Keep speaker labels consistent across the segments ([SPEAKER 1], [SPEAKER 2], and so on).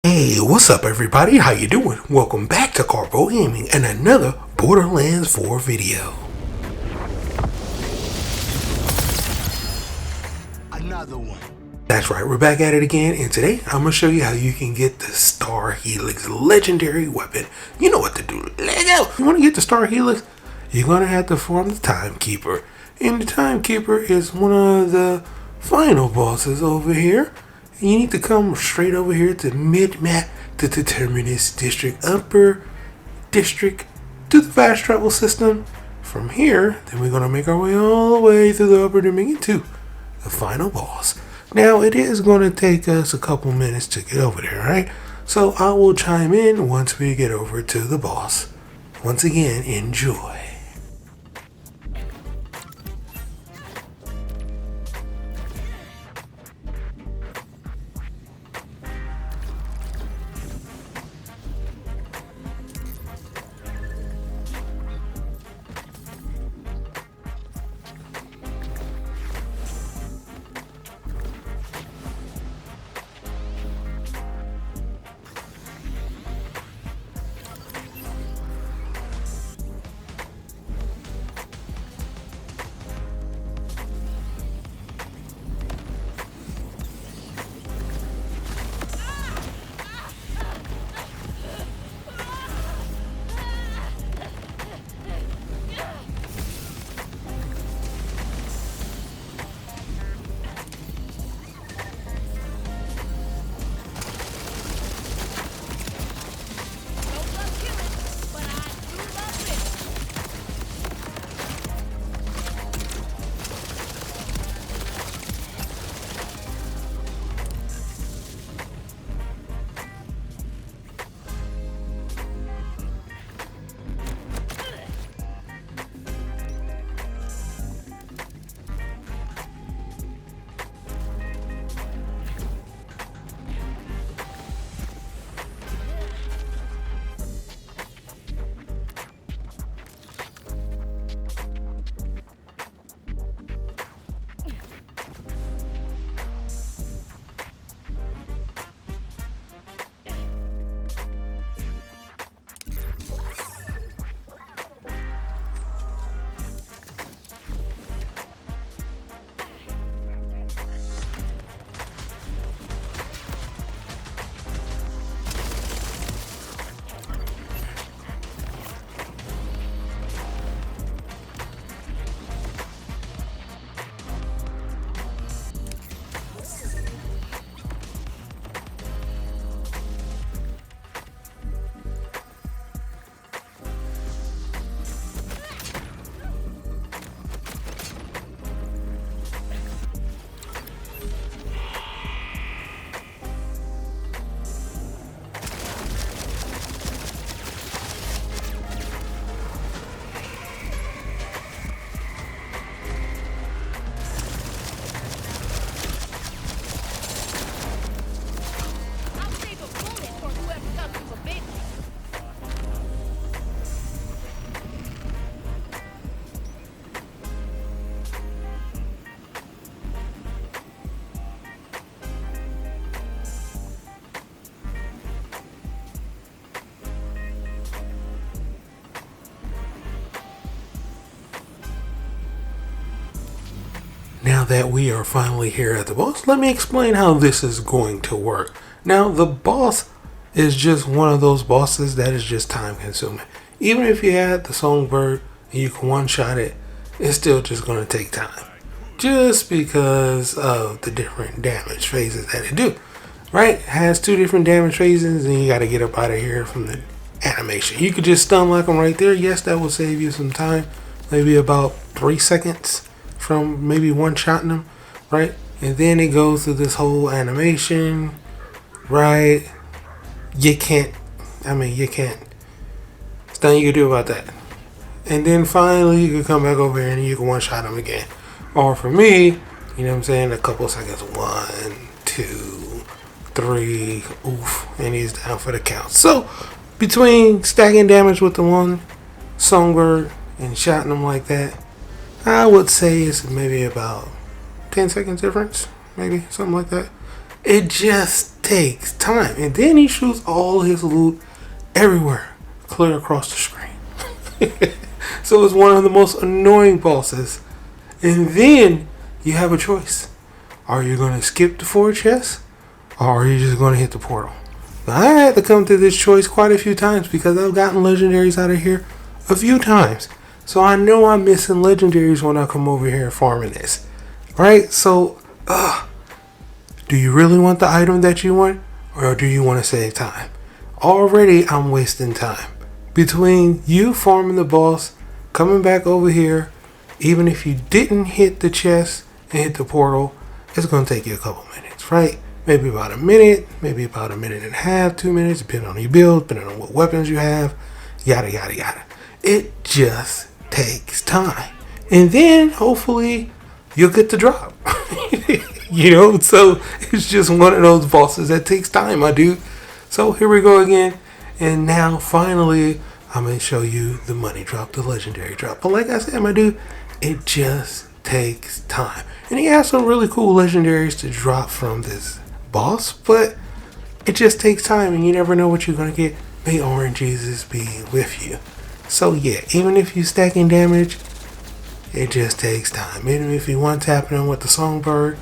[SPEAKER 1] Hey, what's up everybody? How you doing? Welcome back to Karpo Gaming and another Borderlands 4 video.
[SPEAKER 2] Another one.
[SPEAKER 1] That's right, we're back at it again, and today I'm going to show you how you can get the Star Helix legendary weapon. You know what to do. Let's go! You want to get the Star Helix? You're going to have to farm the Timekeeper. And the Timekeeper is one of the final bosses over here. You need to come straight over here to mid-map to the Terminus District, Upper District, to the fast travel system. From here, then we're going to make our way all the way through the Upper Dominion to the final boss. Now, it is going to take us a couple minutes to get over there, right? So I will chime in once we get over to the boss. Once again, enjoy. Now that we are finally here at the boss, let me explain how this is going to work. Now, the boss is just one of those bosses that is just time consuming. Even if you had the songbird and you can one-shot it, it's still just going to take time. Just because of the different damage phases that it do. Right? It has two different damage phases and you got to get up out of here from the animation. You could just stun lock them right there. Yes, that will save you some time. Maybe about 3 seconds from maybe one-shotting them, right? And then it goes through this whole animation, right? You can't There's nothing you can do about that. And then finally you can come back over here and you can one-shot them again. Or for me, you know what I'm saying, a couple of seconds, 1, 2, 3, oof, and he's down for the count. So between stacking damage with the one songbird and shotting them like that, I would say it's maybe about 10 seconds difference, maybe something like that. It just takes time. And then he shoots all his loot everywhere, clear across the screen. So it's one of the most annoying bosses. And then you have a choice. Are you going to skip the 4 chests, or are you just going to hit the portal? Now, I had to come to this choice quite a few times because I've gotten legendaries out of here a few times. So I know I'm missing legendaries when I come over here farming this. Right? So, do you really want the item that you want, or do you want to save time? Already I'm wasting time. Between you farming the boss, coming back over here, even if you didn't hit the chest and hit the portal, it's going to take you a couple minutes, right? Maybe about a minute, maybe about a minute and a half, 2 minutes, depending on your build, depending on what weapons you have, yada, yada, yada. It just takes time. And then, hopefully, you'll get the drop. You know, so it's just one of those bosses that takes time, my dude. So here we go again. And now, finally, I'm going to show you the money drop, the legendary drop. But like I said, my dude, it just takes time. And he has some really cool legendaries to drop from this boss, but it just takes time and you never know what you're going to get. May Orange Jesus be with you. So yeah, even if you're stacking damage, it just takes time. Even if you want tapping on with the songbird,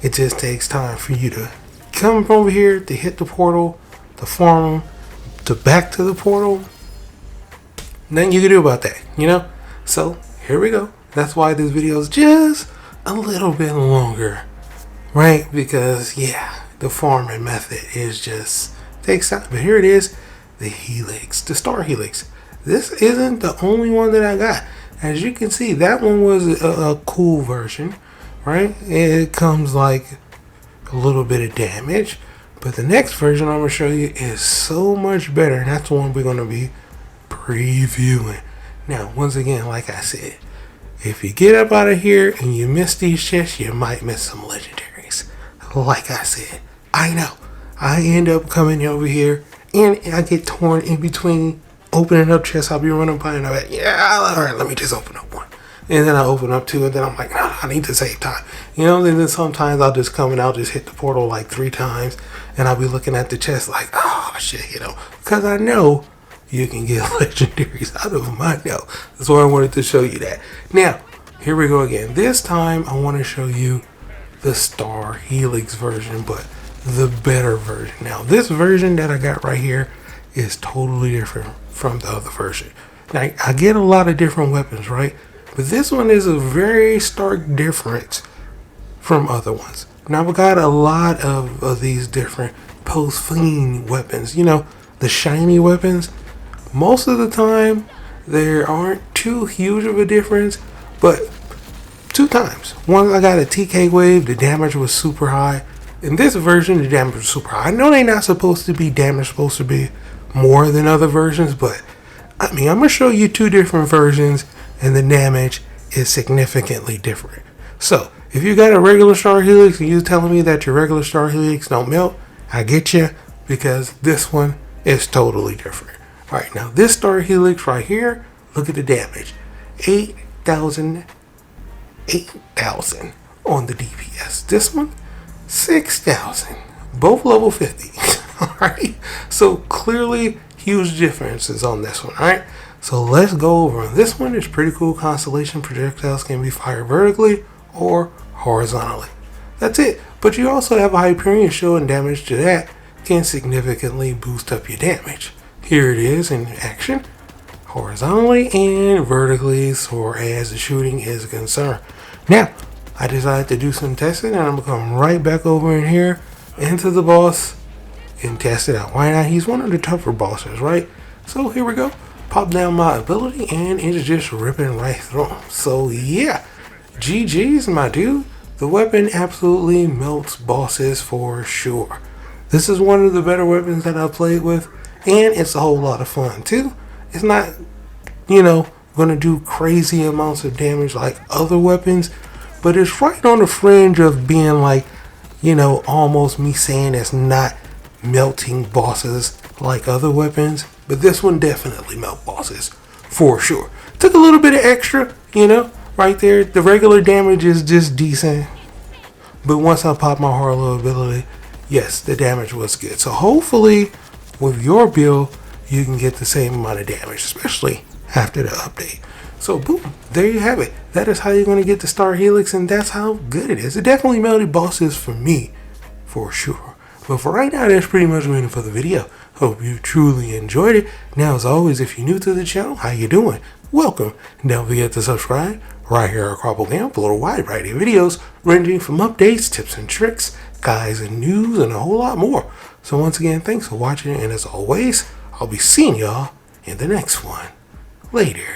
[SPEAKER 1] it just takes time for you to come from over here, to hit the portal, to farm them, to back to the portal. Nothing you can do about that, you know? So here we go. That's why this video is just a little bit longer, right? Because yeah, the farming method is just takes time. But here it is, the Helix, the Star Helix. This isn't the only one that I got. As you can see, that one was a cool version, right? It comes like a little bit of damage, but the next version I'm gonna show you is so much better, and that's the one we're gonna be previewing. Now, once again, like I said, if you get up out of here and you miss these chests, you might miss some legendaries. Like I said, I know. I end up coming over here and I get torn in between opening up chests. I'll be running by and I'm like, yeah, all right, let me just open up one. And then I open up two and then I'm like, no, I need to save time. You know, and then sometimes I'll just come and I'll just hit the portal like 3 times and I'll be looking at the chest like, oh shit, you know, because I know you can get legendaries out of them. I know. That's why I wanted to show you that. Now, here we go again. This time, I want to show you the Star Helix version, but the better version. Now, this version that I got right here is totally different from the other version. Now, I get a lot of different weapons, right? But this one is a very stark difference from other ones. Now, I've got a lot of these different post-fiend weapons. You know, the shiny weapons. Most of the time, there aren't too huge of a difference, but 2 times. Once I got a TK wave, the damage was super high. In this version, the damage was super high. I know they're not supposed to be damage, supposed to be more than other versions, but I mean, I'm going to show you 2 different versions, and the damage is significantly different. So, if you got a regular Star Helix and you're telling me that your regular Star Helix don't melt, I get you, because this one is totally different. Alright, now this Star Helix right here, look at the damage. 8,000 on the DPS. This one, 6,000. Both level 50. Alright, so clearly huge differences on this one. Alright, so let's go over on this one. It's pretty cool. Constellation projectiles can be fired vertically or horizontally. That's it. But you also have a Hyperion shield, and damage to that can significantly boost up your damage. Here it is in action, horizontally and vertically, so as the shooting is concerned. Now, I decided to do some testing, and I'm going to come right back over in here into the boss and test it out. Why not? He's one of the tougher bosses, right? So here we go. Pop down my ability, and it's just ripping right through him. So yeah, GG's, my dude. The weapon absolutely melts bosses for sure. This is one of the better weapons that I've played with. And it's a whole lot of fun too. It's not, you know, going to do crazy amounts of damage like other weapons, but it's right on the fringe of being like, you know, almost me saying it's not melting bosses like other weapons. But this one definitely melt bosses for sure. Took a little bit of extra, you know, right there. The regular damage is just decent, but once I pop my Harlow ability, yes, the damage was good. So hopefully with your build, you can get the same amount of damage, especially after the update. So boom, there you have it. That is how you're going to get the Star Helix, and that's how good it is. It definitely melted bosses for me, for sure. But for right now, that's pretty much it for the video. Hope you truly enjoyed it. Now, as always, if you're new to the channel, how you doing? Welcome. Don't forget to subscribe. Right here at Karpo upload a wide variety of videos ranging from updates, tips and tricks, guides and news, and a whole lot more. So once again, thanks for watching, and as always, I'll be seeing y'all in the next one. Later.